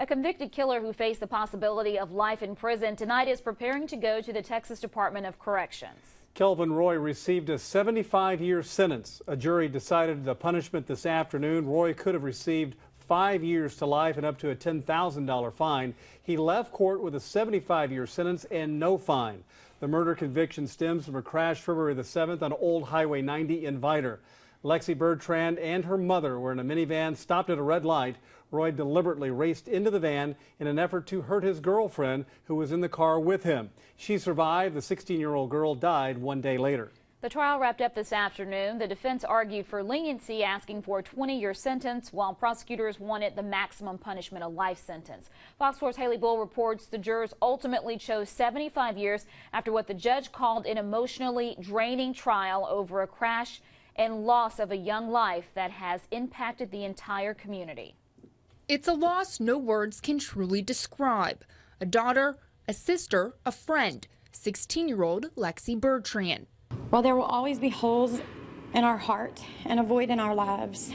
A convicted killer who faced the possibility of life in prison tonight is preparing to go to the Texas Department of Corrections. Kelvin Roy received a 75-year sentence. A jury decided the punishment this afternoon. Roy could have received 5 years to life and up to a $10,000 fine. He left court with a 75-year sentence and no fine. The murder conviction stems from a crash February the 7th on Old Highway 90 in Vidor. Lexy Bertrand and her mother were in a minivan stopped at a red light. Roy deliberately raced into the van in an effort to hurt his girlfriend, who was in the car with him. She survived. The 16-year-old girl died 1 day later. The trial wrapped up this afternoon. The defense argued for leniency, asking for a 20-year sentence, while prosecutors wanted the maximum punishment, a life sentence. Fox 4's Haley Bull reports the jurors ultimately chose 75 years after what the judge called an emotionally draining trial over a crash and loss of a young life that has impacted the entire community. It's a loss no words can truly describe. A daughter, a sister, a friend, 16-year-old Lexy Bertrand. While there will always be holes in our heart and a void in our lives,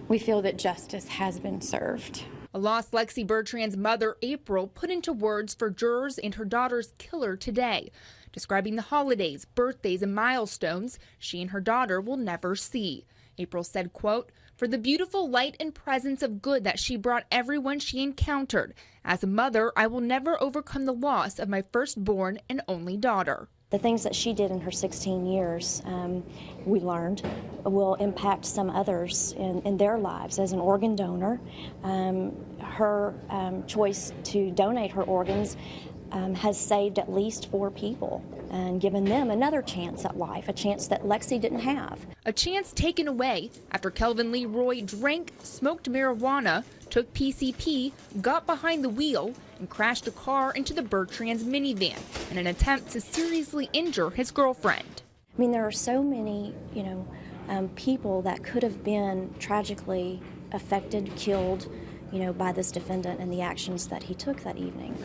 we feel that justice has been served. A loss Lexy Bertrand's mother, April, put into words for jurors and her daughter's killer today, describing the holidays, birthdays, and milestones she and her daughter will never see. April said, quote, "For the beautiful light and presence of good that she brought everyone she encountered. As a mother, I will never overcome the loss of my firstborn and only daughter." The things that she did in her 16 years, we learned, will impact some others in their lives. As an organ donor, her choice to donate her organs has saved at least 4 people and given them another chance at life, a chance that Lexy didn't have. A chance taken away after Kelvin Lee Roy drank, smoked marijuana, took PCP, got behind the wheel, and crashed a car into the Bertrand's minivan in an attempt to seriously injure his girlfriend. I mean, there are so many, people that could have been tragically affected, killed, by this defendant and the actions that he took that evening.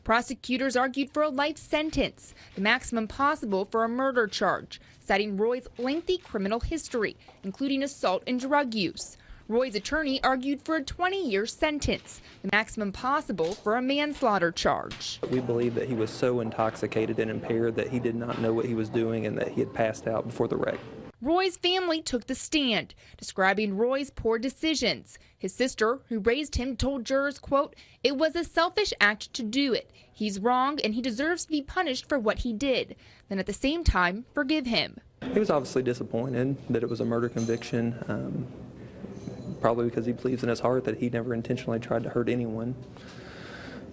Prosecutors argued for a life sentence, the maximum possible for a murder charge, citing Roy's lengthy criminal history, including assault and drug use. Roy's attorney argued for a 20-year sentence, the maximum possible for a manslaughter charge. We believe that he was so intoxicated and impaired that he did not know what he was doing and that he had passed out before the wreck. Roy's family took the stand, describing Roy's poor decisions. His sister, who raised him, told jurors, quote, "It was a selfish act to do it. He's wrong and he deserves to be punished for what he did. Then at the same time, forgive him." He was obviously disappointed that it was a murder conviction, probably because he believes in his heart that he never intentionally tried to hurt anyone.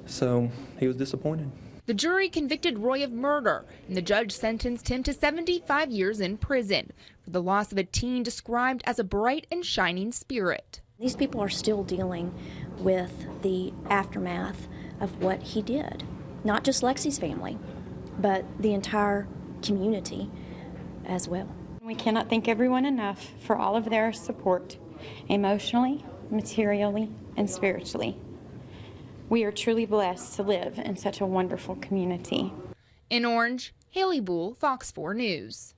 So he was disappointed. The jury convicted Roy of murder, and the judge sentenced him to 75 years in prison for the loss of a teen described as a bright and shining spirit. These people are still dealing with the aftermath of what he did. Not just Lexy's family, but the entire community as well. We cannot thank everyone enough for all of their support, emotionally, materially, and spiritually. We are truly blessed to live in such a wonderful community. In Orange, Haley Bull, Fox 4 News.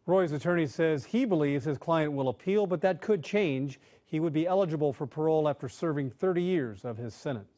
Roy's attorney says he believes his client will appeal, but that could change. He would be eligible for parole after serving 30 years of his sentence.